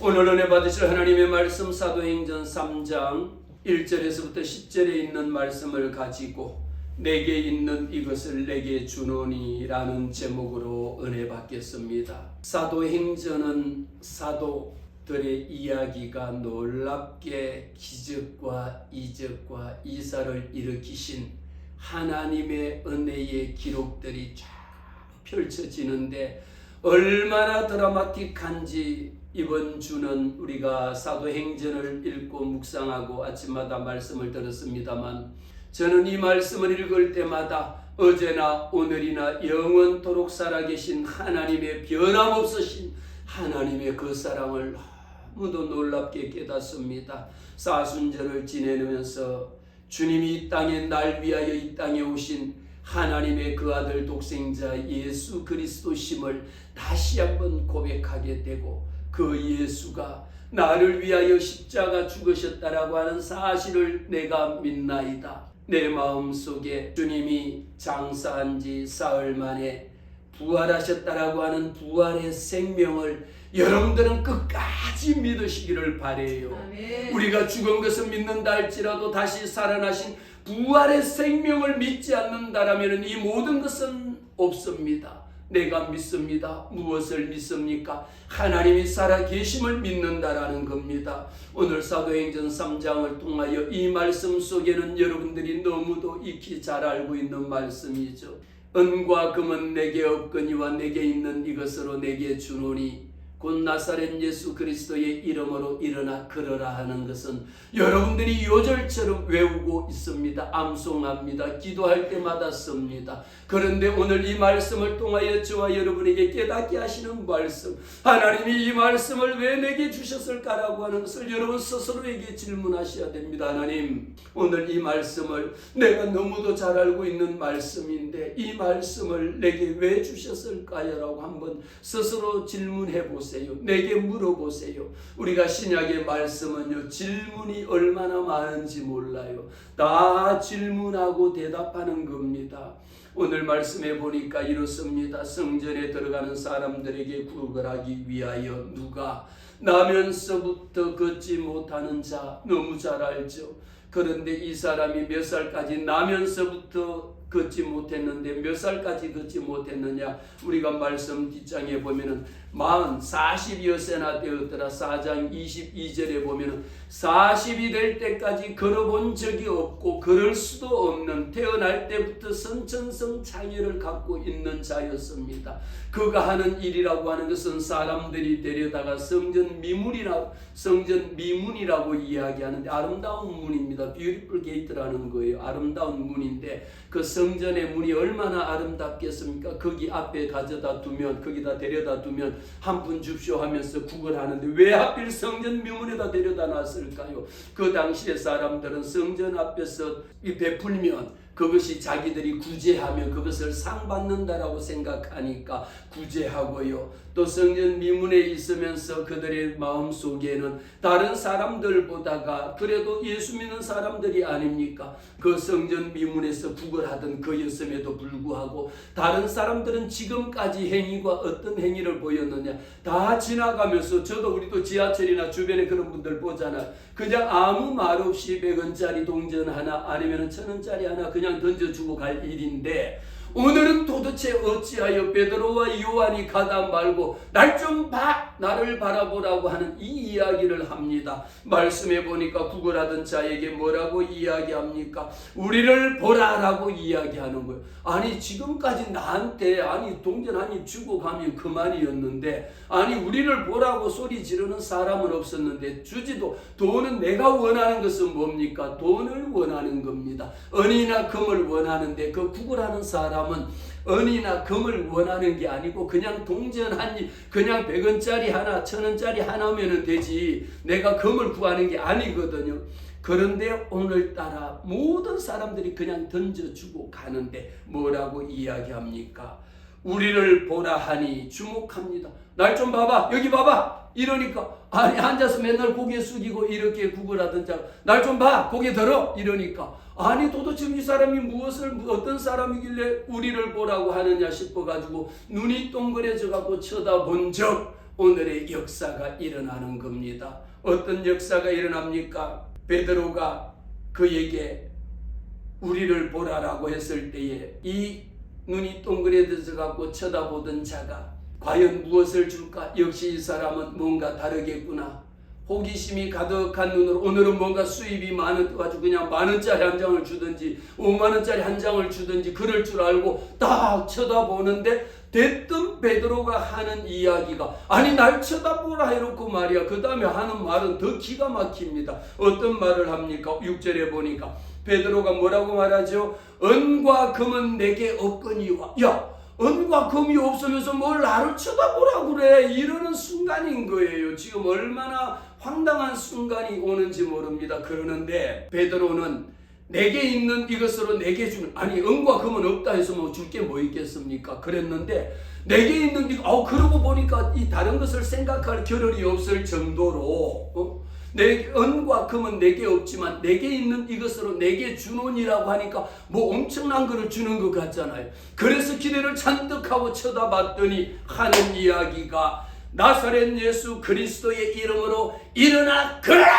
오늘 은혜 받으실 하나님의 말씀 사도행전 3장 1절에서부터 10절에 있는 말씀을 가지고 내게 있는 이것을 내게 주노니 라는 제목으로 은혜 받겠습니다. 사도행전은 사도들의 이야기가 놀랍게 기적과 이적과 이사를 일으키신 하나님의 은혜의 기록들이 쫙 펼쳐지는데 얼마나 드라마틱한지 이번 주는 우리가 사도행전을 읽고 묵상하고 아침마다 말씀을 들었습니다만 저는 이 말씀을 읽을 때마다 어제나 오늘이나 영원토록 살아계신 하나님의 변함없으신 하나님의 그 사랑을 너무도 놀랍게 깨닫습니다. 사순절을 지내면서 주님이 이 땅에 날 위하여 이 땅에 오신 하나님의 그 아들 독생자 예수 그리스도심을 다시 한번 고백하게 되고 그 예수가 나를 위하여 십자가 죽으셨다라고 하는 사실을 내가 믿나이다. 내 마음속에 주님이 장사한 지 사흘 만에 부활하셨다라고 하는 부활의 생명을 여러분들은 끝까지 믿으시기를 바라요. 아멘. 우리가 죽은 것을 믿는다 할지라도 다시 살아나신 부활의 생명을 믿지 않는다라면 이 모든 것은 없습니다. 내가 믿습니다. 무엇을 믿습니까? 하나님이 살아계심을 믿는다라는 겁니다. 오늘 사도행전 3장을 통하여 이 말씀 속에는 여러분들이 너무도 익히 잘 알고 있는 말씀이죠. 은과 금은 내게 없거니와 내게 있는 이것으로 내게 주노니 곧 나사렛 예수 그리스도의 이름으로 일어나 걸어라 하는 것은 여러분들이 요절처럼 외우고 있습니다. 암송합니다. 기도할 때마다 씁니다. 그런데 오늘 이 말씀을 통하여 저와 여러분에게 깨닫게 하시는 말씀, 하나님이 이 말씀을 왜 내게 주셨을까라고 하는 것을 여러분 스스로에게 질문하셔야 됩니다. 하나님, 오늘 이 말씀을 내가 너무도 잘 알고 있는 말씀인데 이 말씀을 내게 왜 주셨을까요? 라고 한번 스스로 질문해 보세요. 내게 물어보세요. 우리가 신약의 말씀은요, 질문이 얼마나 많은지 몰라요. 다 질문하고 대답하는 겁니다. 오늘 말씀해 보니까 이렇습니다. 성전에 들어가는 사람들에게 구걸하기 위하여 누가 나면서부터 걷지 못하는 자 너무 잘 알죠. 그런데 이 사람이 몇 살까지 나면서부터 걷지 못했는데 몇 살까지 걷지 못했느냐? 우리가 말씀 뒷장에 보면은 40여 세나 되었더라. 4장 22절에 보면은 40이 될 때까지 걸어본 적이 없고 걸을 수도 없는 태어날 때부터 선천성 장애를 갖고 있는 자였습니다. 그가 하는 일이라고 하는 것은 사람들이 데려다가 성전 미문이라고 이야기하는데 아름다운 문입니다. Beautiful Gate라는 거예요. 아름다운 문인데 그 성전의 문이 얼마나 아름답겠습니까? 거기 앞에 가져다 두면 거기다 데려다 두면 한 분 줍쇼 하면서 구걸하는데 왜 하필 성전 미문에다 데려다 놨을까요? 그 당시에 사람들은 성전 앞에서 베풀면 그것이 자기들이 구제하면 그것을 상 받는다라고 생각하니까 구제하고요. 또 성전 미문에 있으면서 그들의 마음속에는 다른 사람들보다가 그래도 예수 믿는 사람들이 아닙니까? 그 성전 미문에서 구걸하던 그였음에도 불구하고 다른 사람들은 지금까지 행위가 어떤 행위를 보였느냐? 다 지나가면서 우리도 지하철이나 주변에 그런 분들 보잖아요. 그냥 아무 말 없이 100원짜리 동전 하나 아니면 1000원짜리 하나 그냥 던져주고 갈 일인데 오늘은 도대체 어찌하여 베드로와 요한이 가다 말고 날 좀 봐! 나를 바라보라고 하는 이 이야기를 합니다. 말씀해 보니까 구걸하던 자에게 뭐라고 이야기합니까? 우리를 보라라고 이야기하는 거예요. 아니 지금까지 나한테 동전 한 입 주고 가면 그만이었는데 우리를 보라고 소리 지르는 사람은 없었는데 주지도 돈은 내가 원하는 것은 뭡니까? 돈을 원하는 겁니다. 은이나 금을 원하는데 그 구걸하는 사람은 은이나 금을 원하는 게 아니고 그냥 동전 한 입, 그냥 100원짜리 하나, 1000원짜리 하나면 되지 내가 금을 구하는 게 아니거든요. 그런데 오늘따라 모든 사람들이 그냥 던져주고 가는데 뭐라고 이야기합니까? 우리를 보라 하니 주목합니다. 날 좀 봐봐, 여기 봐봐 이러니까 앉아서 맨날 고개 숙이고 이렇게 구걸하던 자 날 좀 봐, 고개 들어 이러니까 도대체 이 사람이 어떤 사람이길래 우리를 보라고 하느냐 싶어가지고 눈이 동그래져 갖고 쳐다본 적 오늘의 역사가 일어나는 겁니다. 어떤 역사가 일어납니까? 베드로가 그에게 우리를 보라라고 했을 때에 이 눈이 동그래져서 갖고 쳐다보던 자가 과연 무엇을 줄까? 역시 이 사람은 뭔가 다르겠구나. 호기심이 가득한 눈으로 오늘은 뭔가 수입이 많아가지고 그냥 10,000원짜리 한 장을 주든지 50,000원짜리 한 장을 주든지 그럴 줄 알고 딱 쳐다보는데 대뜸 베드로가 하는 이야기가 아니 날 쳐다보라 해놓고 말이야. 그 다음에 하는 말은 더 기가 막힙니다. 어떤 말을 합니까? 6절에 보니까 베드로가 뭐라고 말하죠? 은과 금은 내게 없거니와. 야, 은과 금이 없으면서 뭘 나를 쳐다보라 그래. 이러는 순간인 거예요. 지금 얼마나 황당한 순간이 오는지 모릅니다. 그러는데 베드로는 내게 있는 이것으로 내게 주는, 아니 은과 금은 없다 해서 뭐 줄 게 뭐 있겠습니까? 그랬는데 내게 있는 이거 그러고 보니까 이 다른 것을 생각할 겨를이 없을 정도로 내 은과 금은 내게 없지만 내게 있는 이것으로 내게 주노니라고 하니까 뭐 엄청난 거를 주는 것 같잖아요. 그래서 기대를 잔뜩 하고 쳐다봤더니 하는 이야기가 나사렛 예수 그리스도의 이름으로 일어나 걸어라!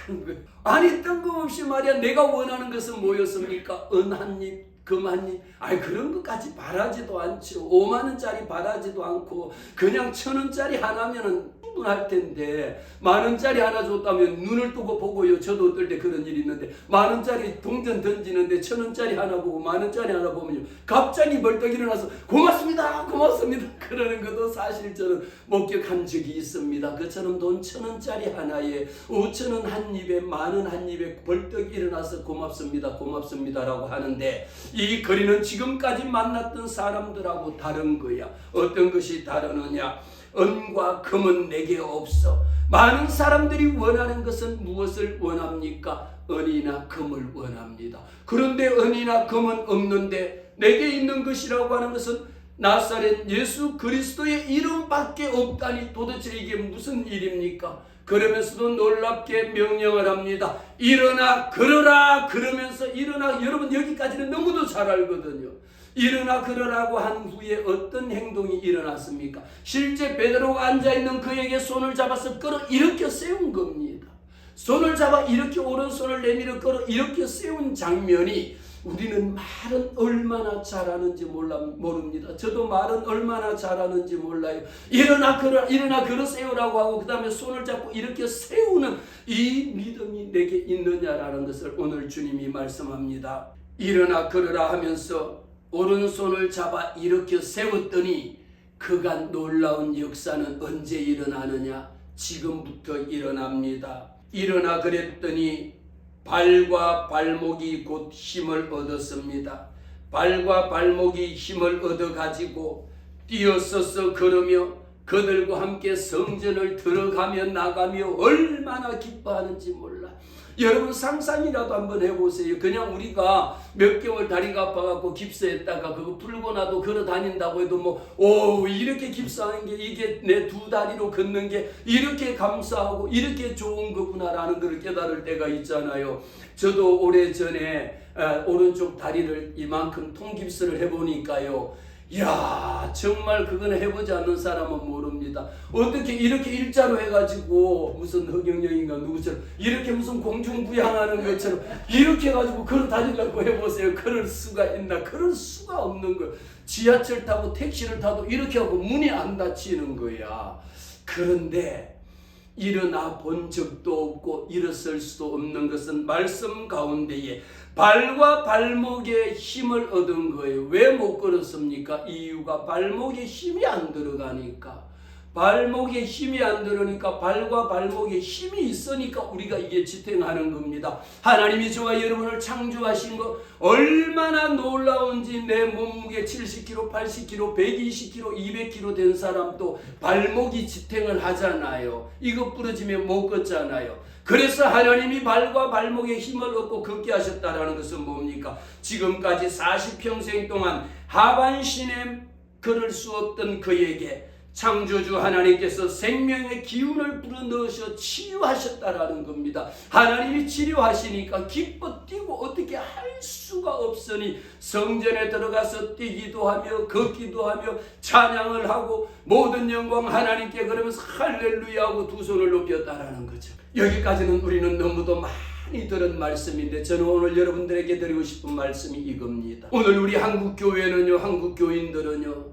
그런 거예요. 아니 뜬금없이 말이야 내가 원하는 것은 뭐였습니까? 은 한 입, 금 한 입. 아니 그런 것까지 바라지도 않죠. 50,000원짜리 바라지도 않고 그냥 1,000원짜리 하나면은 충분할 텐데 10,000원짜리 하나 줬다면 눈을 뜨고 보고요. 저도 어떨 때 그런 일이 있는데 10,000원짜리 동전 던지는데 1,000원짜리 하나 보고 10,000원짜리 하나 보면요 갑자기 벌떡 일어나서 고맙습니다 고맙습니다 그러는 것도 사실 저는 목격한 적이 있습니다. 그처럼 돈 1,000원짜리 하나에 5,000원 한 입에 10,000원 한 입에 벌떡 일어나서 고맙습니다 고맙습니다라고 하는데 이 거리는 지금까지 만났던 사람들하고 다른 거야. 어떤 것이 다르느냐? 은과 금은 내게 없어. 많은 사람들이 원하는 것은 무엇을 원합니까? 은이나 금을 원합니다. 그런데 은이나 금은 없는데 내게 있는 것이라고 하는 것은 나사렛 예수 그리스도의 이름밖에 없다니 도대체 이게 무슨 일입니까? 그러면서도 놀랍게 명령을 합니다. 일어나 걸어라. 그러면서 일어나, 여러분 여기까지는 너무도 잘 알거든요. 일어나 걸으라고 한 후에 어떤 행동이 일어났습니까? 실제 베드로가 앉아있는 그에게 손을 잡아서 끌어 일으켜 세운 겁니다. 손을 잡아 이렇게 오른손을 내밀어 끌어 이렇게 세운 장면이 우리는 말은 얼마나 잘하는지 모릅니다. 저도 말은 얼마나 잘하는지 몰라요. 일어나 걸으세요라고 하고 그 다음에 손을 잡고 이렇게 세우는 이 믿음이 내게 있느냐라는 것을 오늘 주님이 말씀합니다. 일어나 걸으라 하면서 오른손을 잡아 이렇게 세웠더니 그간 놀라운 역사는 언제 일어나느냐? 지금부터 일어납니다. 일어나 그랬더니 발과 발목이 곧 힘을 얻었습니다. 발과 발목이 힘을 얻어가지고 뛰어서서 걸으며 그들과 함께 성전을 들어가며 나가며 얼마나 기뻐하는지 몰라. 여러분 상상이라도 한번 해보세요. 그냥 우리가 몇 개월 다리가 아파갖고 깁스했다가 그거 풀고 나도 걸어 다닌다고 해도 이렇게 깁스하는 게 이게 내 두 다리로 걷는 게 이렇게 감사하고 이렇게 좋은 거구나라는 걸 깨달을 때가 있잖아요. 저도 오래전에 오른쪽 다리를 이만큼 통깁스를 해보니까요. 이야 정말 그거는 해보지 않는 사람은 모릅니다. 어떻게 이렇게 일자로 해가지고 무슨 허경영인가 누구처럼 이렇게 무슨 공중부양하는 것처럼 이렇게 해가지고 걸어 다니려고 해보세요. 그럴 수가 있나? 그럴 수가 없는 거예요. 지하철 타고 택시를 타도 이렇게 하고 문이 안 닫히는 거야. 그런데 일어나 본 적도 없고 일어설 수도 없는 것은 말씀 가운데에 발과 발목에 힘을 얻은 거예요. 왜 못 걸었습니까? 이유가 발목에 힘이 안 들어가니까. 발목에 힘이 안 들으니까 발과 발목에 힘이 있으니까 우리가 이게 지탱하는 겁니다. 하나님이 저와 여러분을 창조하신 거 얼마나 놀라운지. 내 몸무게 70kg, 80kg, 120kg, 200kg 된 사람도 발목이 지탱을 하잖아요. 이거 부러지면 못 걷잖아요. 그래서 하나님이 발과 발목에 힘을 얻고 걷게 하셨다는 것은 뭡니까? 지금까지 40평생 동안 하반신에 걸을 수 없던 그에게 창조주 하나님께서 생명의 기운을 불어넣으셔 치유하셨다라는 겁니다. 하나님이 치료하시니까 기뻐 뛰고 어떻게 할 수가 없으니 성전에 들어가서 뛰기도 하며 걷기도 하며 찬양을 하고 모든 영광 하나님께 그러면서 할렐루야 하고 두 손을 높였다라는 거죠. 여기까지는 우리는 너무도 많이 들은 말씀인데 저는 오늘 여러분들에게 드리고 싶은 말씀이 이겁니다. 오늘 우리 한국교회는요, 한국교인들은요,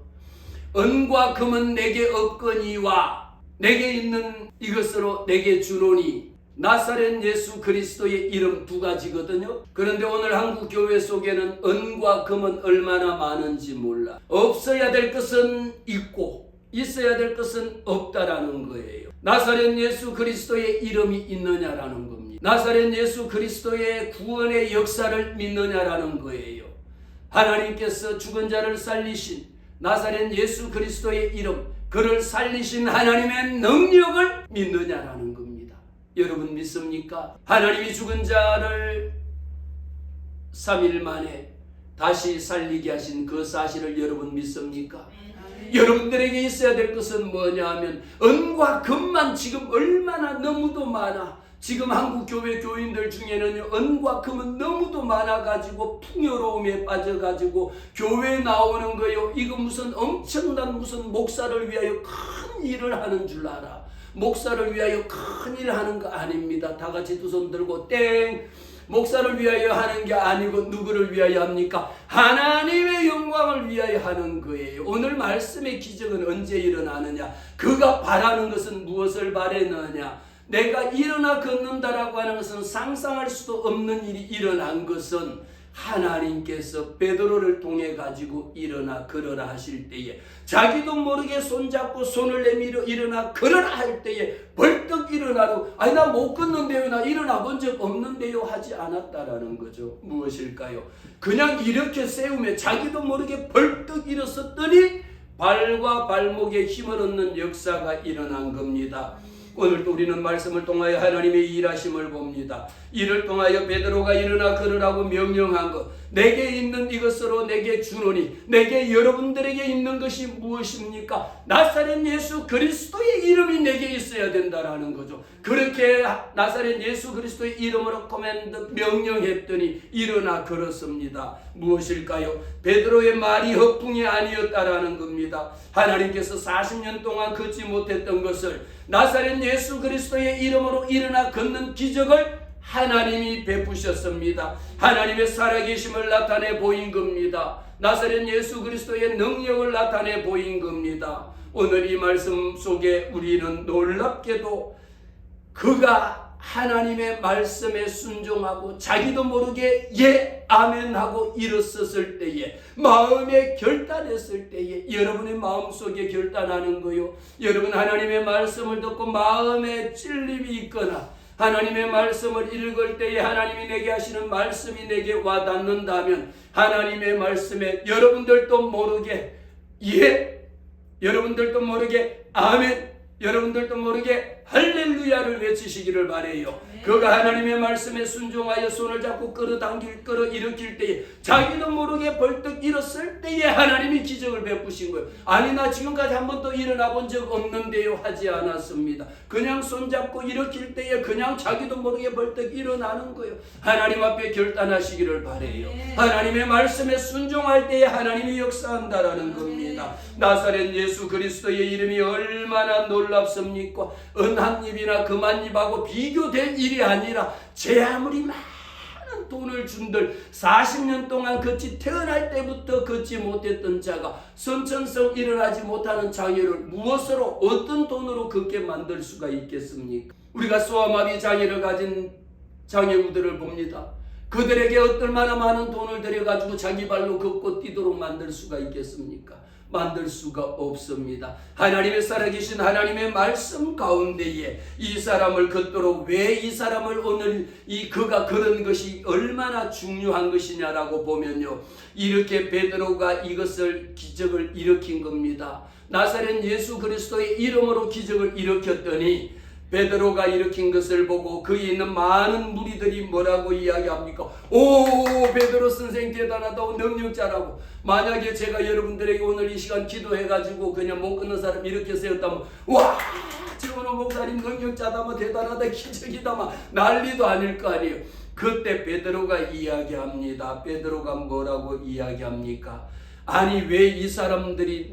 은과 금은 내게 없거니와 내게 있는 이것으로 내게 주노니 나사렛 예수 그리스도의 이름 두 가지거든요. 그런데 오늘 한국교회 속에는 은과 금은 얼마나 많은지 몰라. 없어야 될 것은 있고 있어야 될 것은 없다라는 거예요. 나사렛 예수 그리스도의 이름이 있느냐라는 겁니다. 나사렛 예수 그리스도의 구원의 역사를 믿느냐라는 거예요. 하나님께서 죽은 자를 살리신 나사렛 예수 그리스도의 이름, 그를 살리신 하나님의 능력을 믿느냐라는 겁니다. 여러분 믿습니까? 하나님이 죽은 자를 3일 만에 다시 살리게 하신 그 사실을 여러분 믿습니까? 여러분들에게 있어야 될 것은 뭐냐 하면 은과 금만 지금 얼마나 너무도 많아. 지금 한국교회 교인들 중에는 은과 금은 너무도 많아가지고 풍요로움에 빠져가지고 교회에 나오는 거요. 이거 무슨 엄청난 무슨 목사를 위하여 큰 일을 하는 줄 알아. 목사를 위하여 큰 일을 하는 거 아닙니다. 다 같이 두 손 들고 땡. 목사를 위하여 하는 게 아니고 누구를 위하여 합니까? 하나님의 영광을 위하여 하는 거예요. 오늘 말씀의 기적은 언제 일어나느냐? 그가 바라는 것은 무엇을 바라느냐? 내가 일어나 걷는다라고 하는 것은 상상할 수도 없는 일이 일어난 것은 하나님께서 베드로를 통해 가지고 일어나 걸어라 하실 때에 자기도 모르게 손잡고 손을 내밀어 일어나 걸어라 할 때에 벌떡 일어나도 아니 나 못 걷는데요, 나 일어나 본 적 없는데요 하지 않았다라는 거죠. 무엇일까요? 그냥 이렇게 세우며 자기도 모르게 벌떡 일어섰더니 발과 발목에 힘을 얻는 역사가 일어난 겁니다. 오늘도 우리는 말씀을 통하여 하나님의 일하심을 봅니다. 이를 통하여 베드로가 일어나 걸으라고 명령한 것, 내게 있는 이것으로 내게 주노니, 내게 여러분들에게 있는 것이 무엇입니까? 나사렛 예수 그리스도의 이름이 내게 있어야 된다라는 거죠. 그렇게 나사렛 예수 그리스도의 이름으로 코맨드 명령했더니 일어나 걸었습니다. 무엇일까요? 베드로의 말이 허풍이 아니었다라는 겁니다. 하나님께서 40년 동안 걷지 못했던 것을 나사렛 예수 그리스도의 이름으로 일어나 걷는 기적을 하나님이 베푸셨습니다. 하나님의 살아계심을 나타내 보인 겁니다. 나사렛 예수 그리스도의 능력을 나타내 보인 겁니다. 오늘 이 말씀 속에 우리는 놀랍게도 그가 하나님의 말씀에 순종하고 자기도 모르게 예 아멘 하고 일어섰을 때에 마음에 결단했을 때에 여러분의 마음속에 결단하는 거요. 여러분 하나님의 말씀을 듣고 마음에 찔림이 있거나 하나님의 말씀을 읽을 때에 하나님이 내게 하시는 말씀이 내게 와닿는다면 하나님의 말씀에 여러분들도 모르게 예, 여러분들도 모르게 아멘, 여러분들도 모르게 할렐루야를 외치시기를 바래요. 그가 하나님의 말씀에 순종하여 손을 잡고 끌어 일으킬 때에 자기도 모르게 벌떡 일었을 때에 하나님이 기적을 베푸신 거예요. 아니 나 지금까지 한 번도 일어나 본 적 없는데요 하지 않았습니다. 그냥 손잡고 일으킬 때에 그냥 자기도 모르게 벌떡 일어나는 거예요. 하나님 앞에 결단하시기를 바래요. 하나님의 말씀에 순종할 때에 하나님이 역사한다라는 겁니다. 나사렛 예수 그리스도의 이름이 얼마나 놀랍습니까? 은 한 입이나 금 한 입하고 비교될 일이 아니라 제 아무리 많은 돈을 준들 40년 동안 걷지 태어날 때부터 걷지 못했던 자가 선천성 일어나지 못하는 장애를 무엇으로 어떤 돈으로 걷게 만들 수가 있겠습니까? 우리가 소아마비 장애를 가진 장애우들을 봅니다. 그들에게 얼마나 많은 돈을 들여가지고 자기 발로 걷고 뛰도록 만들 수가 있겠습니까? 만들 수가 없습니다. 하나님의 살아계신 하나님의 말씀 가운데에 이 사람을 걷도록 왜 이 사람을 오늘 그가 걸은 것이 얼마나 중요한 것이냐라고 보면요, 이렇게 베드로가 이것을 기적을 일으킨 겁니다. 나사렛 예수 그리스도의 이름으로 기적을 일으켰더니 베드로가 일으킨 것을 보고 그에 있는 많은 무리들이 뭐라고 이야기합니까? 오, 베드로 선생 대단하다고, 능력자라고. 만약에 제가 여러분들에게 오늘 이 시간 기도해가지고 그냥 못 끊는 사람 이렇게 세웠다면, 와, 정원호 목사님 능력자다, 뭐 대단하다, 기적이다, 막 난리도 아닐 거 아니에요. 그때 베드로가 이야기합니다. 베드로가 뭐라고 이야기합니까? 아니, 왜 이 사람들이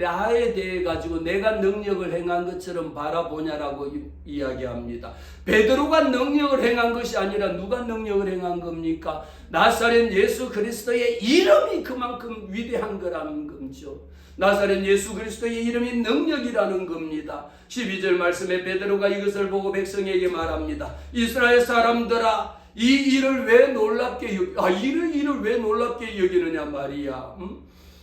나에 대해 가지고 내가 능력을 행한 것처럼 바라보냐라고 이야기합니다. 베드로가 능력을 행한 것이 아니라 누가 능력을 행한 겁니까? 나사렛 예수 그리스도의 이름이 그만큼 위대한 거라는 거죠. 나사렛 예수 그리스도의 이름이 능력이라는 겁니다. 12절 말씀에 베드로가 이것을 보고 백성에게 말합니다. 이스라엘 사람들아, 이 일을 왜 놀랍게 이를 왜 놀랍게 여기느냐 말이야.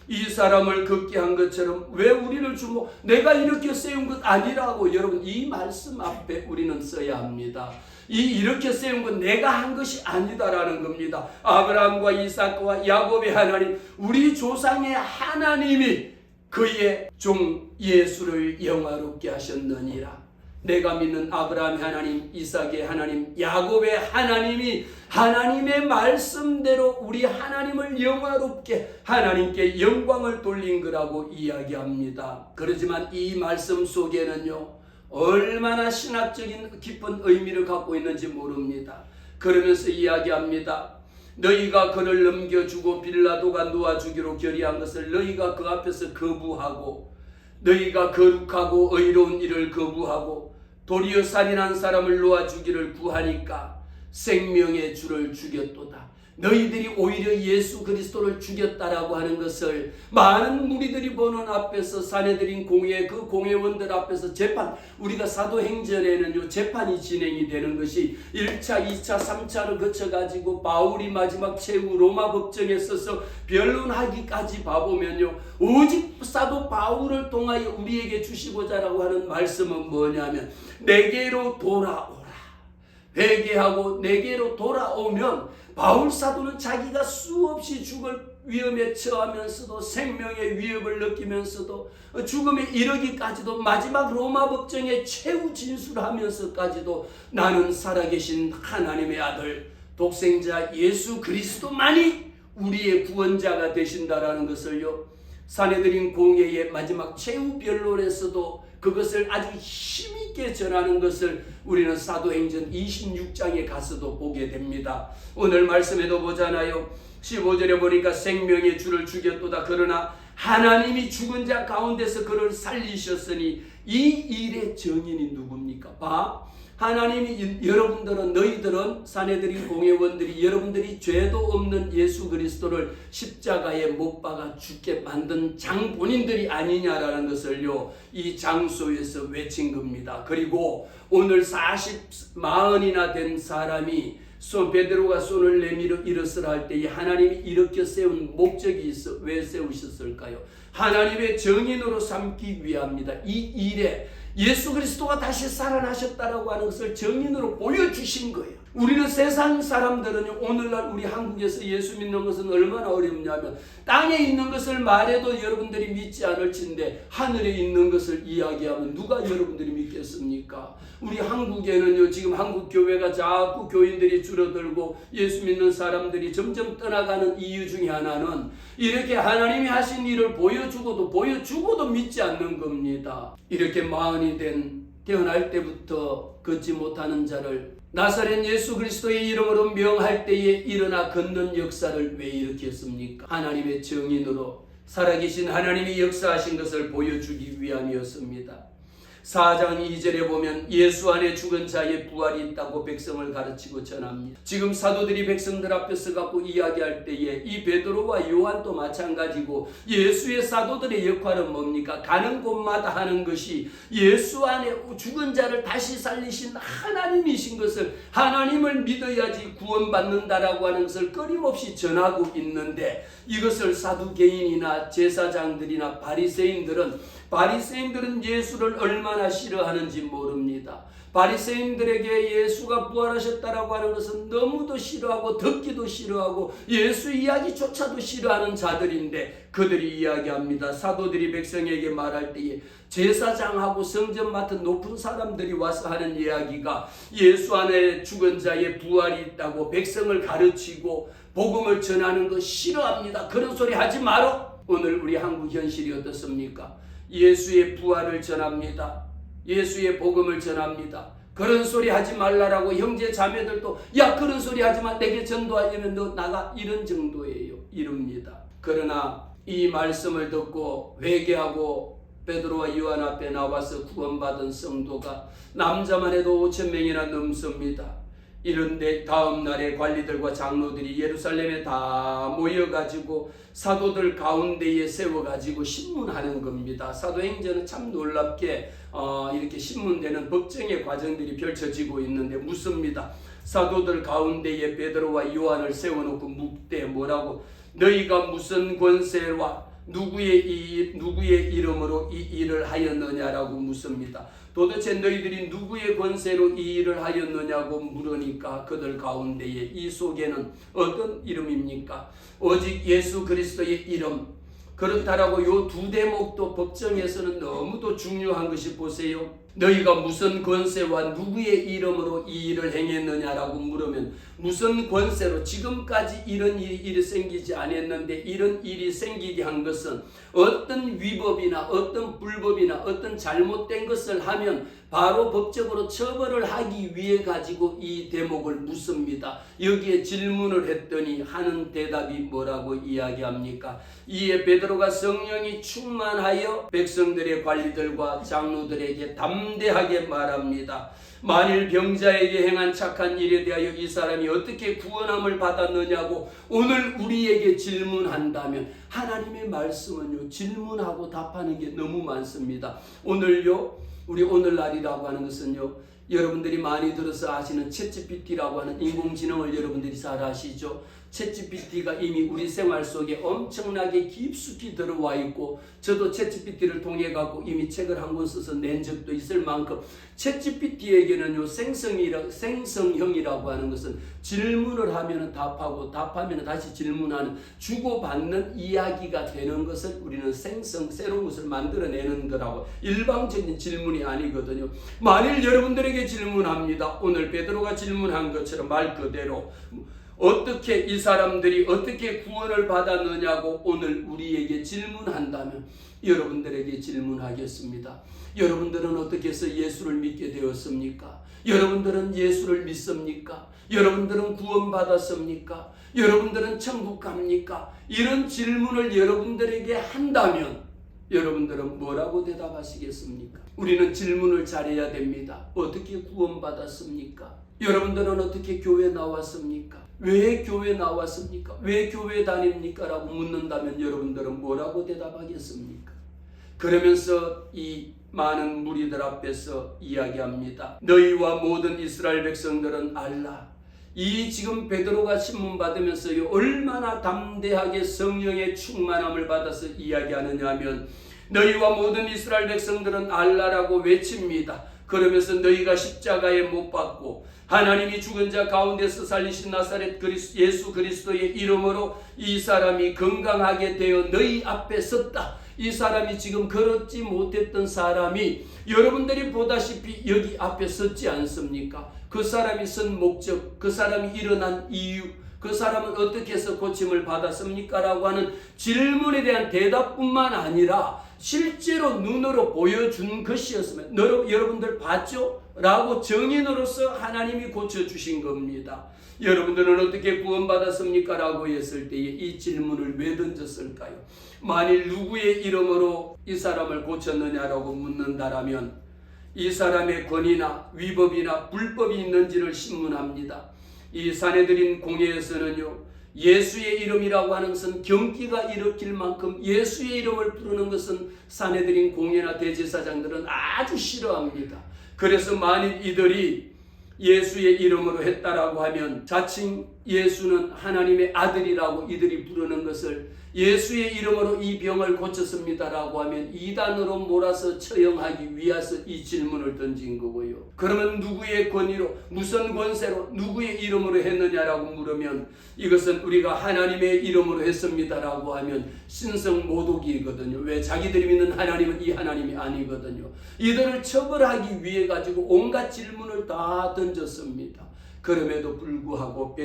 이 사람을 걷게 한 것처럼 왜 우리를 내가 이렇게 세운 것 아니라고. 여러분, 이 말씀 앞에 우리는 써야 합니다. 이렇게 세운 건 내가 한 것이 아니다라는 겁니다. 아브라함과 이삭과 야곱의 하나님, 우리 조상의 하나님이 그의 종 예수를 영화롭게 하셨느니라. 내가 믿는 아브라함의 하나님, 이삭의 하나님, 야곱의 하나님이 하나님의 말씀대로 우리 하나님을 영화롭게, 하나님께 영광을 돌린 거라고 이야기합니다. 그렇지만 이 말씀 속에는요, 얼마나 신학적인 깊은 의미를 갖고 있는지 모릅니다. 그러면서 이야기합니다. 너희가 그를 넘겨주고 빌라도가 놓아주기로 결의한 것을 너희가 그 앞에서 거부하고, 너희가 거룩하고 의로운 일을 거부하고 도리어 살인한 사람을 놓아주기를 구하니까 생명의 주를 죽였도다. 너희들이 오히려 예수 그리스도를 죽였다라고 하는 것을 많은 무리들이 보는 앞에서, 사내들인 공회, 그 공회원들 앞에서 재판, 우리가 사도행전에는요 재판이 진행이 되는 것이 1차, 2차, 3차를 거쳐가지고 바울이 마지막 최후 로마 법정에 서서 변론하기까지 봐보면요, 오직 사도 바울을 통하여 우리에게 주시고자라고 하는 말씀은 뭐냐면, 내게로 돌아오라. 회개하고 내게로 돌아오면 바울 사도는 자기가 수없이 죽을 위험에 처하면서도, 생명의 위협을 느끼면서도, 죽음에 이르기까지도, 마지막 로마 법정에 최후 진술하면서까지도 나는 살아계신 하나님의 아들 독생자 예수 그리스도만이 우리의 구원자가 되신다라는 것을요, 사내들인 공회의 마지막 최후 변론에서도 그것을 아주 힘있게 전하는 것을 우리는 사도행전 26장에 가서도 보게 됩니다. 오늘 말씀에도 보잖아요. 15절에 보니까 생명의 주를 죽였도다. 그러나 하나님이 죽은 자 가운데서 그를 살리셨으니 이 일의 증인이 누굽니까? 하나님이, 여러분들은, 너희들은, 사내들인 공회원들이, 여러분들이 죄도 없는 예수 그리스도를 십자가에 못 박아 죽게 만든 장본인들이 아니냐라는 것을요, 이 장소에서 외친 겁니다. 그리고 오늘 40이나 된 사람이 베드로가 손을 내밀어 일어서라 할 때에 하나님이 이렇게 세운 목적이 있어. 왜 세우셨을까요? 하나님의 증인으로 삼기 위함입니다. 이 일에 예수 그리스도가 다시 살아나셨다라고 하는 것을 증인으로 보여주신 거예요. 우리는 세상 사람들은 오늘날 우리 한국에서 예수 믿는 것은 얼마나 어렵냐면, 땅에 있는 것을 말해도 여러분들이 믿지 않을진데 하늘에 있는 것을 이야기하면 누가 여러분들이 믿겠습니까? 우리 한국에는요, 지금 한국 교회가 자꾸 교인들이 줄어들고 예수 믿는 사람들이 점점 떠나가는 이유 중에 하나는 이렇게 하나님이 하신 일을 보여주고도 믿지 않는 겁니다. 이렇게 마흔이 태어날 때부터 걷지 못하는 자를 나사렛 예수 그리스도의 이름으로 명할 때에 일어나 걷는 역사를 왜 일으켰습니까? 하나님의 증인으로 살아계신 하나님이 역사하신 것을 보여주기 위함이었습니다. 4장 2절에 보면 예수 안에 죽은 자의 부활이 있다고 백성을 가르치고 전합니다. 지금 사도들이 백성들 앞에 서갖고 이야기할 때에 이 베드로와 요한도 마찬가지고, 예수의 사도들의 역할은 뭡니까? 가는 곳마다 하는 것이 예수 안에 죽은 자를 다시 살리신 하나님이신 것을, 하나님을 믿어야지 구원받는다라고 하는 것을 끊임없이 전하고 있는데, 이것을 사두개인이나 제사장들이나 바리새인들은 바리새인들은 예수를 얼마나 싫어하는지 모릅니다. 바리새인들에게 예수가 부활하셨다라고 하는 것은 너무도 싫어하고 듣기도 싫어하고 예수 이야기조차도 싫어하는 자들인데 그들이 이야기합니다. 사도들이 백성에게 말할 때에 제사장하고 성전 맡은 높은 사람들이 와서 하는 이야기가 예수 안에 죽은 자의 부활이 있다고 백성을 가르치고 복음을 전하는 거 싫어합니다. 그런 소리 하지 말어. 오늘 우리 한국 현실이 어떻습니까? 예수의 부활을 전합니다. 예수의 복음을 전합니다. 그런 소리 하지 말라라고 형제 자매들도 야 그런 소리 하지 마 내게 전도하려면 너 나가 이런 정도예요. 이릅니다. 그러나 이 말씀을 듣고 회개하고 베드로와 요한 앞에 나와서 구원받은 성도가 남자만 해도 5,000명이나 넘습니다. 이런데 다음 날에 관리들과 장로들이 예루살렘에 다 모여가지고 사도들 가운데에 세워가지고 신문하는 겁니다. 사도행전은 참 놀랍게 이렇게 신문되는 법정의 과정들이 펼쳐지고 있는데 묻습니다. 사도들 가운데에 베드로와 요한을 세워놓고 묻되 뭐라고 너희가 무슨 권세와 누구의 이름으로 이 일을 하였느냐라고 묻습니다. 도대체 너희들이 누구의 권세로 이 일을 하였느냐고 물으니까 그들 가운데에 이 속에는 어떤 이름입니까? 오직 예수 그리스도의 이름. 그렇다라고 요 두 대목도 법정에서는 너무도 중요한 것이 보세요. 너희가 무슨 권세와 누구의 이름으로 이 일을 행했느냐라고 물으면 무슨 권세로 지금까지 이런 일이 생기지 않았는데 이런 일이 생기게 한 것은 어떤 위법이나 어떤 불법이나 어떤 잘못된 것을 하면 바로 법적으로 처벌을 하기 위해 가지고 이 대목을 묻습니다. 여기에 질문을 했더니 하는 대답이 뭐라고 이야기합니까? 이에 베드로가 성령이 충만하여 백성들의 관리들과 장로들에게 담대하게 말합니다. 만일 병자에게 행한 착한 일에 대하여 이 사람이 어떻게 구원함을 받았느냐고 오늘 우리에게 질문한다면 하나님의 말씀은요 질문하고 답하는 게 너무 많습니다. 오늘요 우리 오늘날이라고 하는 것은요 여러분들이 많이 들어서 아시는 챗GPT라고 하는 인공지능을 여러분들이 잘 아시죠? 챗GPT가 이미 우리 생활 속에 엄청나게 깊숙이 들어와 있고 저도 챗GPT를 통해 갖고 이미 책을 한 권 써서 낸 적도 있을 만큼 챗GPT에게는요 생성형이라고 하는 것은 질문을 하면 답하고 답하면 다시 질문하는 주고받는 이야기가 되는 것을 우리는 새로운 것을 만들어내는 거라고 일방적인 질문이 아니거든요. 만일 여러분들에게 질문합니다. 오늘 베드로가 질문한 것처럼 말 그대로 어떻게 이 사람들이 어떻게 구원을 받았느냐고 오늘 우리에게 질문한다면 여러분들에게 질문하겠습니다. 여러분들은 어떻게 해서 예수를 믿게 되었습니까? 여러분들은 예수를 믿습니까? 여러분들은 구원받았습니까? 여러분들은 천국 갑니까? 이런 질문을 여러분들에게 한다면 여러분들은 뭐라고 대답하시겠습니까? 우리는 질문을 잘해야 됩니다. 어떻게 구원받았습니까? 여러분들은 어떻게 교회 나왔습니까? 왜 교회 나왔습니까? 왜 교회 다닙니까? 라고 묻는다면 여러분들은 뭐라고 대답하겠습니까? 그러면서 이 많은 무리들 앞에서 이야기합니다. 너희와 모든 이스라엘 백성들은 알라. 이 지금 베드로가 신문 받으면서요 얼마나 담대하게 성령의 충만함을 받아서 이야기하느냐 하면 너희와 모든 이스라엘 백성들은 알라라고 외칩니다. 그러면서 너희가 십자가에 못 박고 하나님이 죽은 자 가운데서 살리신 나사렛 예수 그리스도의 이름으로 이 사람이 건강하게 되어 너희 앞에 섰다. 이 사람이 지금 걸었지 못했던 사람이 여러분들이 보다시피 여기 앞에 섰지 않습니까? 그 사람이 선 목적, 그 사람이 일어난 이유, 그 사람은 어떻게 해서 고침을 받았습니까? 라고 하는 질문에 대한 대답뿐만 아니라 실제로 눈으로 보여준 것이었으면 여러분들 봤죠? 라고 정인으로서 하나님이 고쳐주신 겁니다. 여러분들은 어떻게 구원받았습니까? 라고 했을 때에 이 질문을 왜 던졌을까요? 만일 누구의 이름으로 이 사람을 고쳤느냐라고 묻는다라면 이 사람의 권위나 위법이나 불법이 있는지를 신문합니다. 이 사내들인 공회에서는요 예수의 이름이라고 하는 것은 경기가 일으킬 만큼 예수의 이름을 부르는 것은 사내들인 공회나 대제사장들은 아주 싫어합니다. 그래서 만일 이들이 예수의 이름으로 했다라고 하면 자칭 예수는 하나님의 아들이라고 이들이 부르는 것을 예수의 이름으로 이 병을 고쳤습니다라고 하면 이단으로 몰아서 처형하기 위해서 이 질문을 던진 거고요. 그러면 누구의 권위로, 무슨 권세로, 누구의 이름으로 했느냐라고 물으면 이것은 우리가 하나님의 이름으로 했습니다라고 하면 신성모독이거든요. 왜? 자기들이 믿는 하나님은 이 하나님이 아니거든요. 이들을 처벌하기 위해 가지고 온갖 질문을 다 던졌습니다. 그럼에도 불구하고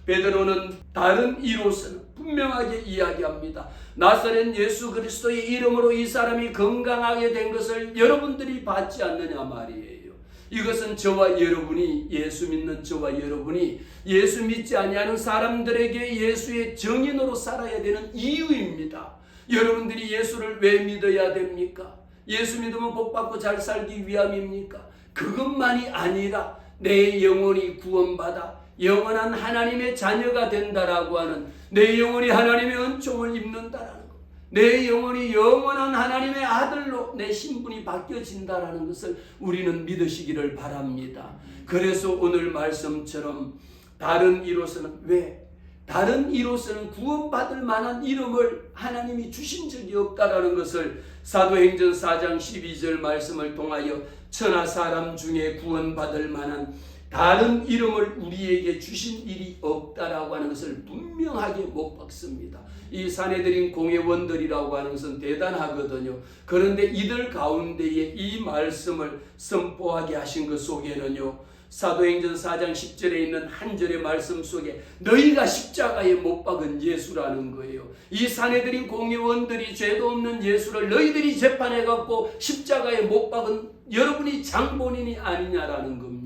베드로는 다른 이로서는 분명하게 이야기합니다. 나사렛 예수 그리스도의 이름으로 이 사람이 건강하게 된 것을 여러분들이 받지 않느냐 말이에요. 이것은 저와 여러분이, 예수 믿는 저와 여러분이 예수 믿지 아니하는 사람들에게 예수의 증인으로 살아야 되는 이유입니다. 여러분들이 예수를 왜 믿어야 됩니까? 예수 믿으면 복받고 잘 살기 위함입니까? 그것만이 아니라 내 영혼이 구원받아 영원한 하나님의 자녀가 된다라고 하는, 내 영혼이 하나님의 은총을 입는다라는 것, 내 영혼이 영원한 하나님의 아들로 내 신분이 바뀌어진다라는 것을 우리는 믿으시기를 바랍니다. 그래서 오늘 말씀처럼 다른 이로서는, 왜? 다른 이로서는 구원받을 만한 이름을 하나님이 주신 적이 없다라는 것을 사도행전 4장 12절 말씀을 통하여 천하 사람 중에 구원받을 만한 다른 이름을 우리에게 주신 일이 없다라고 하는 것을 분명하게 못 박습니다. 이 사내들인 공회원들이라고 하는 것은 대단하거든요. 그런데 이들 가운데에 이 말씀을 선포하게 하신 것 속에는요, 사도행전 4장 10절에 있는 한 절의 말씀 속에 너희가 십자가에 못 박은 예수라는 거예요. 이 사내들인 공회원들이 죄도 없는 예수를 너희들이 재판해갖고 십자가에 못 박은 여러분이 장본인이 아니냐라는 겁니다.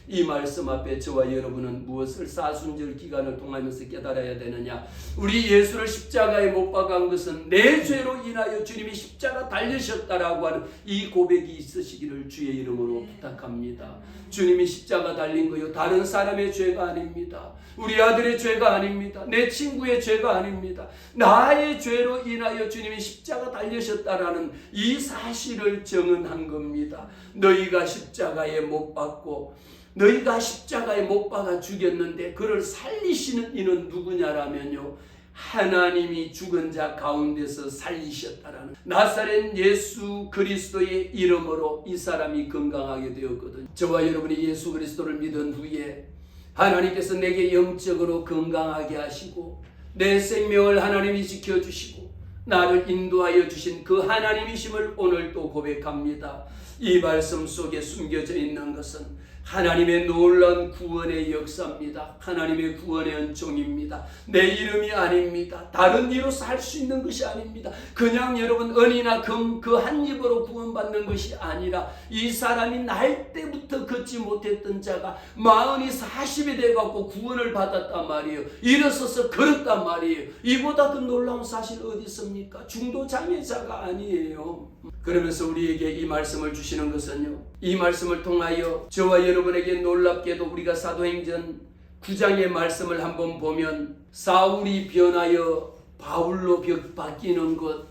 이 말씀 앞에 저와 여러분은 무엇을 사순절 기간을 통하면서 깨달아야 되느냐? 우리 예수를 십자가에 못 박은 것은 내 죄로 인하여 주님이 십자가 달리셨다라고 하는 이 고백이 있으시기를 주의 이름으로 부탁합니다. 주님이 십자가 달린 거요, 다른 사람의 죄가 아닙니다. 우리 아들의 죄가 아닙니다. 내 친구의 죄가 아닙니다. 나의 죄로 인하여 주님이 십자가 달리셨다라는 이 사실을 증언한 겁니다. 너희가 십자가에 못 박고, 너희가 십자가에 못 박아 죽였는데 그를 살리시는 이는 누구냐라면요, 하나님이 죽은 자 가운데서 살리셨다라는, 나사렛 예수 그리스도의 이름으로 이 사람이 건강하게 되었거든요. 저와 여러분이 예수 그리스도를 믿은 후에 하나님께서 내게 영적으로 건강하게 하시고 내 생명을 하나님이 지켜주시고 나를 인도하여 주신 그 하나님이심을 오늘 또 고백합니다. 이 말씀 속에 숨겨져 있는 것은 하나님의 놀라운 구원의 역사입니다. 하나님의 구원의 은총입니다. 내 이름이 아닙니다. 다른 이로서 할 수 있는 것이 아닙니다. 그냥 여러분 은이나 금 그 한 입으로 구원받는 것이 아니라 이 사람이 날 때부터 걷지 못했던 자가 40이 40이 돼갖고 구원을 받았단 말이에요. 일어서서 걸었단 말이에요. 이보다 더 놀라운 사실 어디 있습니까? 중도 장애자가 아니에요. 그러면서 우리에게 이 말씀을 주시는 것은요, 이 말씀을 통하여 저와 여러분에게 놀랍게도 우리가 사도행전 9장의 말씀을 한번 보면 사울이 변하여 바울로 바뀌는 것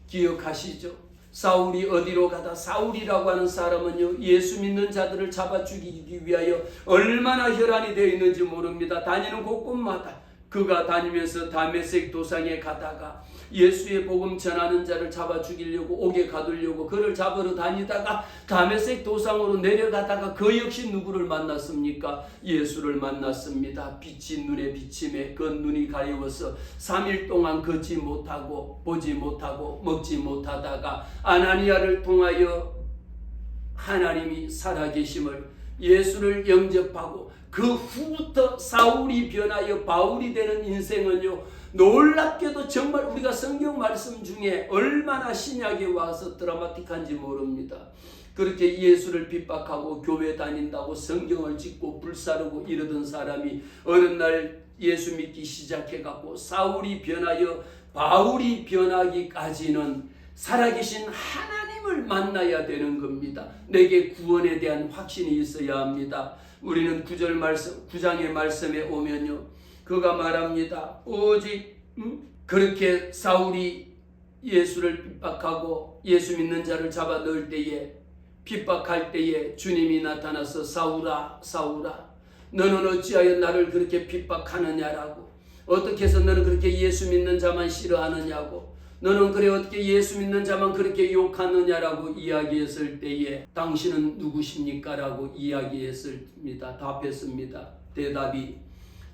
기억하시죠? 사울이 어디로 가다, 사울이라고 하는 사람은요, 예수 믿는 자들을 잡아 죽이기 위하여 얼마나 혈안이 되어 있는지 모릅니다. 다니는 곳곳마다 그가 다니면서 다메섹 도상에 가다가 예수의 복음 전하는 자를 잡아 죽이려고, 옥에 가두려고 그를 잡으러 다니다가 다메섹 도상으로 내려가다가 그 역시 누구를 만났습니까? 예수를 만났습니다. 빛이 눈에 비침에 그 눈이 가려워서 3일 동안 걷지 못하고 보지 못하고 먹지 못하다가 아나니아를 통하여 하나님이 살아계심을, 예수를 영접하고 그 후부터 사울이 변하여 바울이 되는 인생은요, 놀랍게도 정말 우리가 성경 말씀 중에 얼마나 신약에 와서 드라마틱한지 모릅니다. 그렇게 예수를 핍박하고 교회 다닌다고 성경을 찍고 불사르고 이러던 사람이 어느 날 예수 믿기 시작해갖고 사울이 변하여 바울이 변하기까지는 살아계신 하나님을 만나야 되는 겁니다. 내게 구원에 대한 확신이 있어야 합니다. 우리는 9장의 말씀에 오면요, 그가 말합니다. 오직 그렇게 사울이 예수를 핍박하고 예수 믿는 자를 잡아 넣을 때에, 핍박할 때에 주님이 나타나서 사울아 사울아 너는 어찌하여 나를 그렇게 핍박하느냐라고. 어떻게 해서 너는 그렇게 예수 믿는 자만 싫어하느냐고. 너는 그래 어떻게 예수 믿는 자만 그렇게 욕하느냐라고 이야기했을 때에 당신은 누구십니까? 라고 이야기했습니다. 답했습니다. 대답이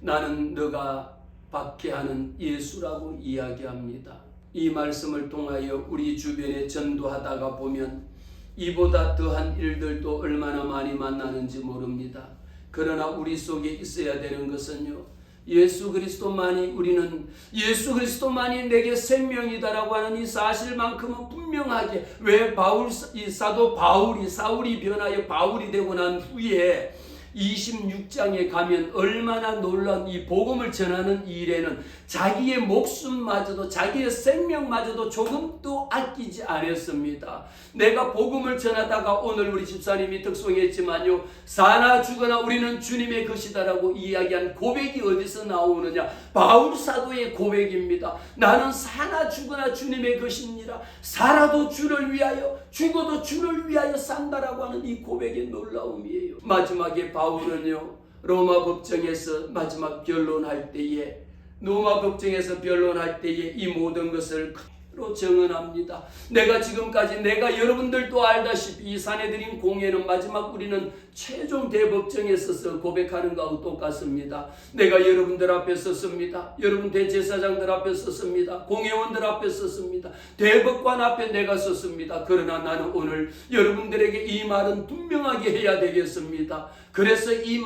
나는 너가 박해하는 예수라고 이야기합니다. 이 말씀을 통하여 우리 주변에 전도하다가 보면 이보다 더한 일들도 얼마나 많이 만나는지 모릅니다. 그러나 우리 속에 있어야 되는 것은요, 예수 그리스도만이 내게 생명이다라고 하는 이 사실만큼은 분명하게. 왜 이 사도 바울이 사울이 변하여 바울이 되고 난 후에 26장에 가면 얼마나 놀라운 이 복음을 전하는 일에는 자기의 목숨마저도 자기의 생명마저도 조금도 아끼지 않았습니다. 내가 복음을 전하다가 오늘 우리 집사님이 특송했지만요, 사나 죽으나 우리는 주님의 것이다라고 이야기한 고백이 어디서 나오느냐? 바울 사도의 고백입니다. 나는 사나 죽으나 주님의 것입니다. 살아도 주를 위하여 죽어도 주를 위하여 산다라고 하는 이 고백의 놀라움이에요. 마지막에 바울은요, 로마 법정에서 마지막 변론할 때에 이 모든 것을 그대로 정언합니다. 내가 지금까지 여러분들도 알다시피 이 사내들인 공회는 마지막 우리는 최종 대법정에 서서 고백하는 것하고 똑같습니다. 내가 여러분들 앞에 섰습니다. 여러분 대제사장들 앞에 섰습니다. 공회원들 앞에 섰습니다. 대법관 앞에 내가 섰습니다. 그러나 나는 오늘 여러분들에게 이 말은 분명하게 해야 되겠습니다. 그래서 이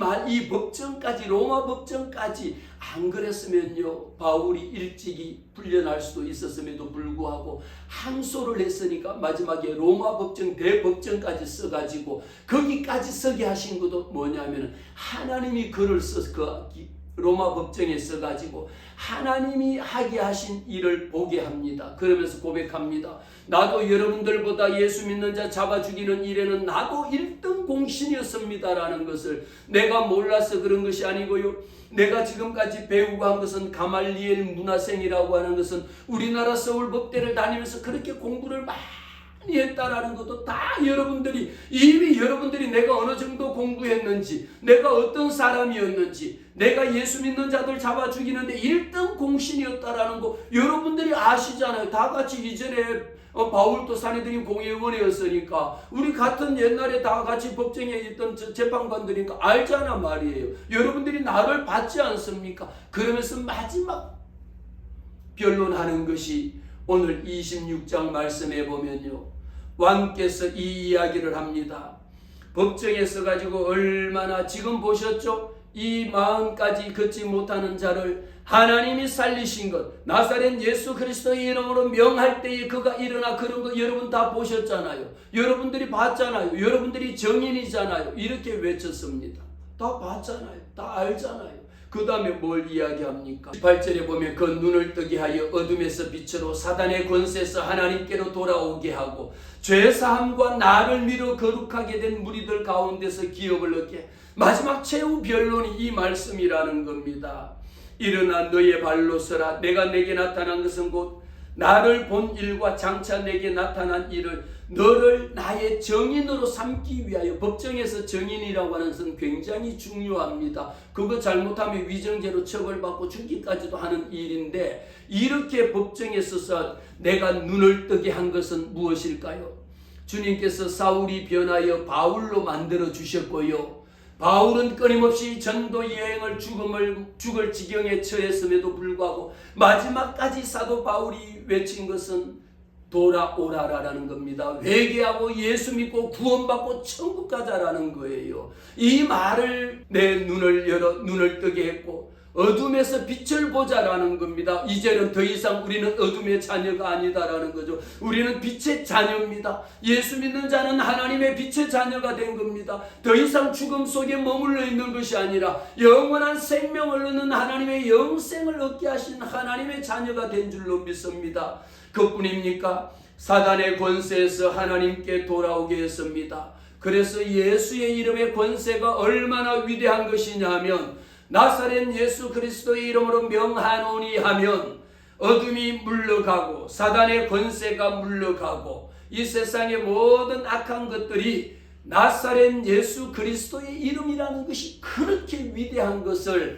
법정까지, 로마 법정까지 안 그랬으면요, 바울이 일찍이 풀려날 수도 있었음에도 불구하고 항소를 했으니까 마지막에 로마 법정, 대법정까지 써가지고 거기까지 서게 하신 것도 뭐냐면 하나님이 글을 써서 로마 법정에 써가지고 하나님이 하게 하신 일을 보게 합니다. 그러면서 고백합니다. 나도 여러분들보다 예수 믿는 자 잡아 죽이는 일에는 나도 1등 공신이었습니다라는 것을 내가 몰라서 그런 것이 아니고요, 내가 지금까지 배우고 한 것은 가말리엘 문화생이라고 하는 것은 우리나라 서울법대를 다니면서 그렇게 공부를 많이 했다라는 것도 다 이미 여러분들이 내가 어느 정도 공부했는지, 내가 어떤 사람이었는지, 내가 예수 믿는 자들 잡아 죽이는데 1등 공신이었다라는 거 여러분들이 아시잖아요. 다 같이 이전에 바울도 사내들인 공회원이었으니까 우리 같은 옛날에 다 같이 법정에 있던 재판관들이니까 알잖아 말이에요. 여러분들이 나를 받지 않습니까? 그러면서 마지막 변론하는 것이 오늘 26장 말씀에 보면요, 왕께서 이 이야기를 합니다. 법정에 서가지고 얼마나, 지금 보셨죠? 이 마음까지 걷지 못하는 자를 하나님이 살리신 것, 나사렛 예수 그리스도의 이름으로 명할 때에 그가 일어나, 그런 거 여러분 다 보셨잖아요. 여러분들이 봤잖아요. 여러분들이 정인이잖아요. 이렇게 외쳤습니다. 다 봤잖아요. 다 알잖아요. 그 다음에 뭘 이야기합니까? 18절에 보면 그 눈을 뜨게 하여 어둠에서 빛으로 사단의 권세에서 하나님께로 돌아오게 하고 죄사함과 나를 미뤄 거룩하게 된 무리들 가운데서 기업을 얻게. 마지막 최후 변론이 이 말씀이라는 겁니다. 일어나 너의 발로 서라. 내가 내게 나타난 것은 곧 나를 본 일과 장차 내게 나타난 일을 너를 나의 정인으로 삼기 위하여. 법정에서 정인이라고 하는 것은 굉장히 중요합니다. 그거 잘못하면 위정죄로 처벌받고 죽기까지도 하는 일인데, 이렇게 법정에 서서 내가 눈을 뜨게 한 것은 무엇일까요? 주님께서 사울이 변하여 바울로 만들어 주셨고요, 바울은 끊임없이 전도 여행을 죽을 지경에 처했음에도 불구하고 마지막까지 사도 바울이 외친 것은 돌아오라라는 겁니다. 회개하고 예수 믿고 구원받고 천국 가자라는 거예요. 이 말을 내 눈을 뜨게 했고 어둠에서 빛을 보자라는 겁니다. 이제는 더 이상 우리는 어둠의 자녀가 아니다라는 거죠. 우리는 빛의 자녀입니다. 예수 믿는 자는 하나님의 빛의 자녀가 된 겁니다. 더 이상 죽음 속에 머물러 있는 것이 아니라 영원한 생명을 얻는 하나님의 영생을 얻게 하신 하나님의 자녀가 된 줄로 믿습니다. 그뿐입니까? 사단의 권세에서 하나님께 돌아오게 했습니다. 그래서 예수의 이름의 권세가 얼마나 위대한 것이냐면, 나사렛 예수 그리스도의 이름으로 명하노니 하면 어둠이 물러가고 사단의 권세가 물러가고 이 세상의 모든 악한 것들이 나사렛 예수 그리스도의 이름이라는 것이 그렇게 위대한 것을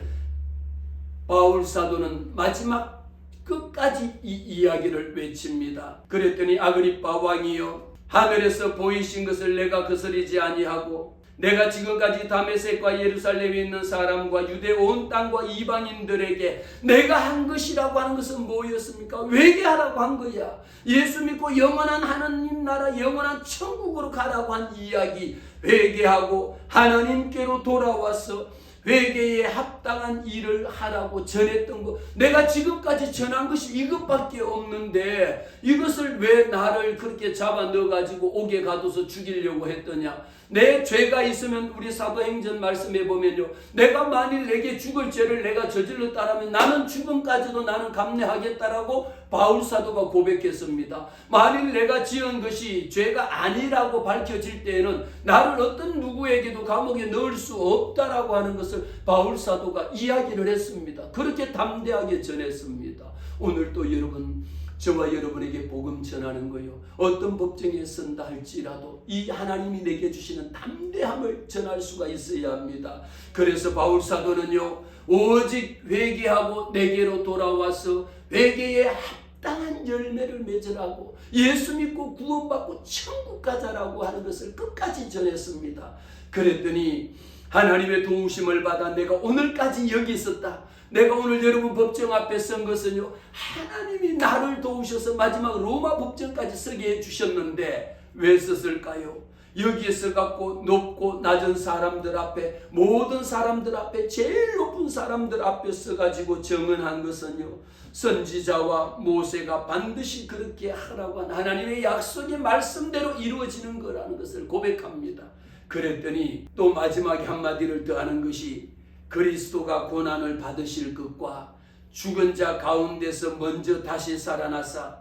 바울 사도는 마지막 끝까지 이 이야기를 외칩니다. 그랬더니 아그리빠 왕이여, 하늘에서 보이신 것을 내가 거스르지 아니하고 내가 지금까지 다메섹과 예루살렘에 있는 사람과 유대 온 땅과 이방인들에게 내가 한 것이라고 하는 것은 뭐였습니까? 회개하라고 한 거야. 예수 믿고 영원한 하나님 나라, 영원한 천국으로 가라고 한 이야기. 회개하고 하나님께로 돌아와서 회개에 합당한 일을 하라고 전했던 거, 내가 지금까지 전한 것이 이것밖에 없는데 이것을 왜 나를 그렇게 잡아 넣어가지고 옥에 가둬서 죽이려고 했더냐? 내 죄가 있으면 우리 사도행전 말씀해 보면요, 내가 만일 내게 죽을 죄를 내가 저질렀다라면 나는 죽음까지도 나는 감내하겠다라고 바울 사도가 고백했습니다. 만일 내가 지은 것이 죄가 아니라고 밝혀질 때에는 나를 어떤 누구에게도 감옥에 넣을 수 없다라고 하는 것을 바울 사도가 이야기를 했습니다. 그렇게 담대하게 전했습니다. 오늘도 여러분, 저와 여러분에게 복음 전하는 거요, 어떤 법정에 선다 할지라도 이 하나님이 내게 주시는 담대함을 전할 수가 있어야 합니다. 그래서 바울 사도는요, 오직 회개하고 내게로 돌아와서 회개에 합당한 열매를 맺으라고, 예수 믿고 구원받고 천국 가자라고 하는 것을 끝까지 전했습니다. 그랬더니 하나님의 도우심을 받아 내가 오늘까지 여기 있었다. 내가 오늘 여러분 법정 앞에 선 것은요, 하나님이 나를 도우셔서 마지막 로마 법정까지 서게 해주셨는데 왜 썼을까요? 여기에 서갖고 높고 낮은 사람들 앞에, 모든 사람들 앞에, 제일 높은 사람들 앞에 서가지고 증언한 것은요, 선지자와 모세가 반드시 그렇게 하라고 한 하나님의 약속의 말씀대로 이루어지는 거라는 것을 고백합니다. 그랬더니 또 마지막에 한마디를 더 하는 것이, 그리스도가 고난을 받으실 것과 죽은 자 가운데서 먼저 다시 살아나사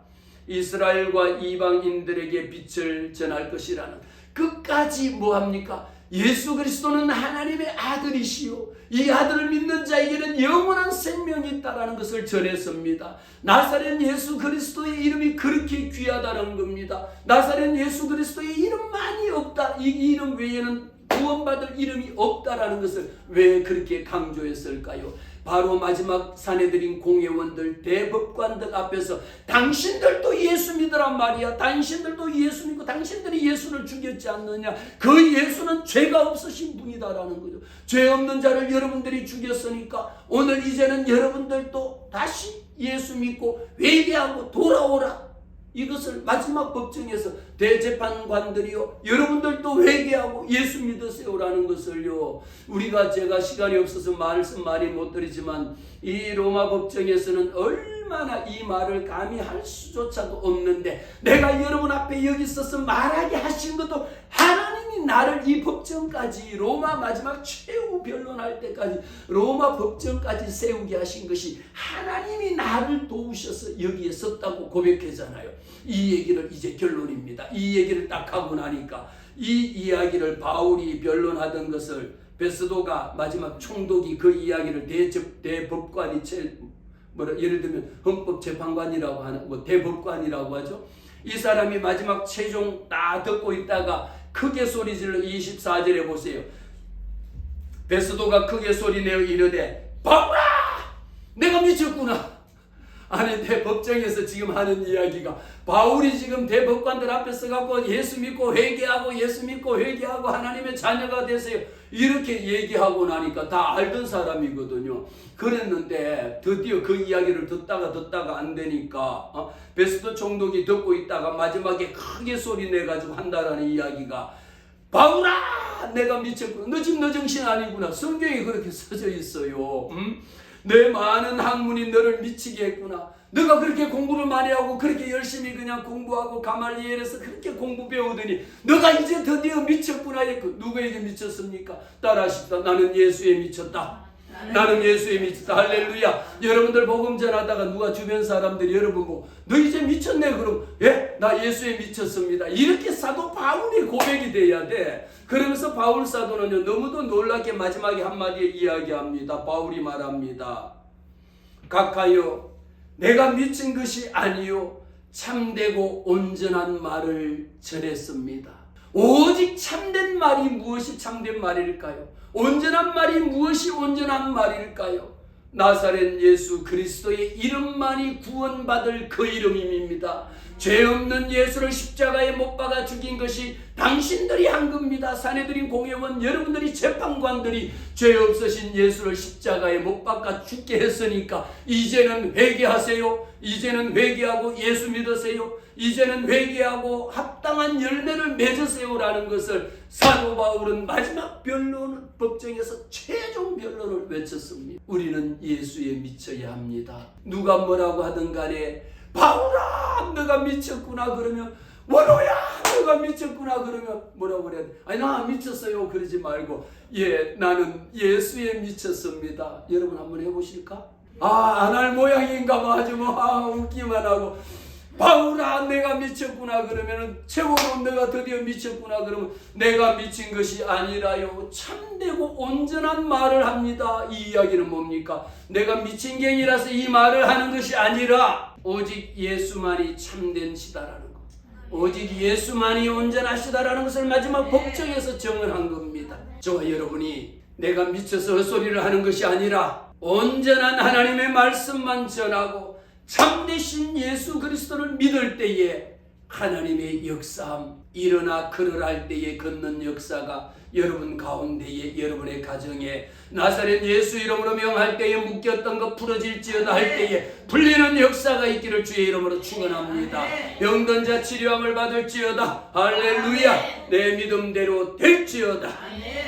이스라엘과 이방인들에게 빛을 전할 것이라는, 끝까지 뭐합니까? 예수 그리스도는 하나님의 아들이시오, 이 아들을 믿는 자에게는 영원한 생명이 있다라는 것을 전했습니다. 나사렛 예수 그리스도의 이름이 그렇게 귀하다는 겁니다. 나사렛 예수 그리스도의 이름만이 없다, 이 이름 외에는 구원받을 이름이 없다라는 것을 왜 그렇게 강조했을까요? 바로 마지막 사내들인 공회원들, 대법관들 앞에서 당신들도 예수 믿으란 말이야, 당신들도 예수 믿고 당신들이 예수를 죽였지 않느냐, 그 예수는 죄가 없으신 분이다라는 거죠. 죄 없는 자를 여러분들이 죽였으니까 오늘 이제는 여러분들도 다시 예수 믿고 회개하고 돌아오라. 이것을 마지막 법정에서 대재판관들이요, 여러분들도 회개하고 예수 믿으세요라는 것을요, 우리가, 제가 시간이 없어서 말씀 많이 못 드리지만 이 로마 법정에서는 얼마나 이 말을 감히 할 수조차도 없는데, 내가 여러분 앞에 여기 있어서 말하게 하신 것도 하나님이 나를 이 법정까지, 로마 마지막 최후 변론할 때까지 로마 법정까지 세우게 하신 것이 하나님이 나를 도우셔서 여기에 섰다고 고백하잖아요. 이 얘기를 이제 결론입니다. 이 얘기를 딱 하고 나니까 이 이야기를 바울이 변론하던 것을 베스도가 마지막 총독이 그 이야기를 대법관이 예를 들면 헌법재판관이라고 하는, 대법관이라고 하죠. 이 사람이 마지막 최종 다 듣고 있다가 크게 소리질러 24절에 보세요. 베스도가 크게 소리내어 이르되, 바울아, 내가 미쳤구나. 아니, 대법정에서 지금 하는 이야기가, 바울이 지금 대법관들 앞에 서갖고 예수 믿고 회개하고 예수 믿고 회개하고 하나님의 자녀가 되세요, 이렇게 얘기하고 나니까 다 알던 사람이거든요. 그랬는데 드디어 그 이야기를 듣다가 안 되니까 베스도 총독이 듣고 있다가 마지막에 크게 소리 내가지고 한다라는 이야기가, 바울아, 내가 미쳤구나. 너 지금 너 정신 아니구나. 성경에 그렇게 써져 있어요. 내 많은 학문이 너를 미치게 했구나. 너가 그렇게 공부를 많이 하고 그렇게 열심히 그냥 공부하고 가말리엘에서 그렇게 공부 배우더니 너가 이제 드디어 미쳤구나 했고, 누구에게 미쳤습니까? 따라하십시다. 나는 예수에 미쳤다. 나는 예수에 미쳤다. 할렐루야. 여러분들 복음 전하다가 누가 주변 사람들이 여러분 보고 너 이제 미쳤네 그럼, 예? 나 예수에 미쳤습니다, 이렇게 사도 바울이 고백이 돼야 돼. 그러면서 바울 사도는요, 너무도 놀랍게 마지막에 한마디에 이야기합니다. 바울이 말합니다. 각하여 내가 미친 것이 아니요 참되고 온전한 말을 전했습니다. 오직 참된 말이 무엇이 참된 말일까요? 온전한 말이 무엇이 온전한 말일까요? 나사렛 예수 그리스도의 이름만이 구원받을 그 이름입니다. 죄 없는 예수를 십자가에 못 박아 죽인 것이 당신들이 한 겁니다. 사내들인 공회원 여러분들이 재판관들이 죄 없으신 예수를 십자가에 못 박아 죽게 했으니까 이제는 회개하세요. 이제는 회개하고 예수 믿으세요. 이제는 회개하고 합당한 열매를 맺으세요라는 것을 사도 바울은 마지막 변론 법정에서 최종 변론을 외쳤습니다. 우리는 예수에 미쳐야 합니다. 누가 뭐라고 하든 간에 바울아 너가 미쳤구나 그러면 원호야 너가 미쳤구나 그러면 뭐라고 그래야 돼? 아니 나 미쳤어요 그러지 말고 나는 예수에 미쳤습니다. 여러분 한번 해보실까? 안 할 모양인가 봐 하지 웃기만 하고 바울아 내가 미쳤구나 그러면은 최고로 내가 드디어 미쳤구나 그러면 내가 미친 것이 아니라요 참되고 온전한 말을 합니다. 이 이야기는 뭡니까? 내가 미친 게 아니라서 이 말을 하는 것이 아니라 오직 예수만이 참된 시다라는 것, 오직 예수만이 온전하시다라는 것을 마지막 법정에서 정언한 겁니다. 저와 여러분이 내가 미쳐서 헛소리를 하는 것이 아니라 온전한 하나님의 말씀만 전하고 참되신 예수 그리스도를 믿을 때에 하나님의 역사함, 일어나 걸으랄 때에 걷는 역사가 여러분 가운데에 여러분의 가정에 나사렛 예수 이름으로 명할 때에 묶였던 것 풀어질지어다 할 때에 풀리는 역사가 있기를 주의 이름으로 축원합니다. 병든 자 치료함을 받을지어다. 할렐루야. 내 믿음대로 될지어다.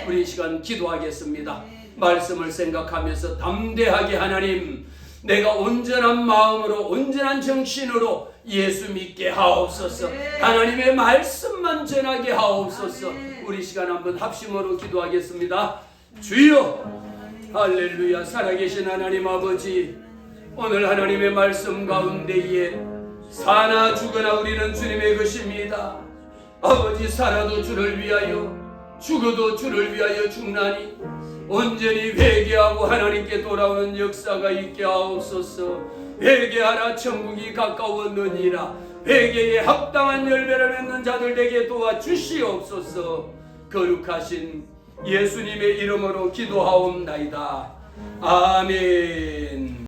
우리 이 시간 기도하겠습니다. 말씀을 생각하면서 담대하게 하나님 내가 온전한 마음으로 온전한 정신으로 예수 믿게 하옵소서. 하나님의 말씀만 전하게 하옵소서. 우리 시간 한번 합심으로 기도하겠습니다. 주여 할렐루야. 살아계신 하나님 아버지 오늘 하나님의 말씀 가운데에 사나 죽으나 우리는 주님의 것입니다. 아버지 살아도 주를 위하여 죽어도 주를 위하여 죽나니 온전히 회개하고 하나님께 돌아오는 역사가 있게 하옵소서. 회개하라 천국이 가까웠느니라. 회개에 합당한 열매를 맺는 자들에게 도와주시옵소서. 거룩하신 예수님의 이름으로 기도하옵나이다. 아멘.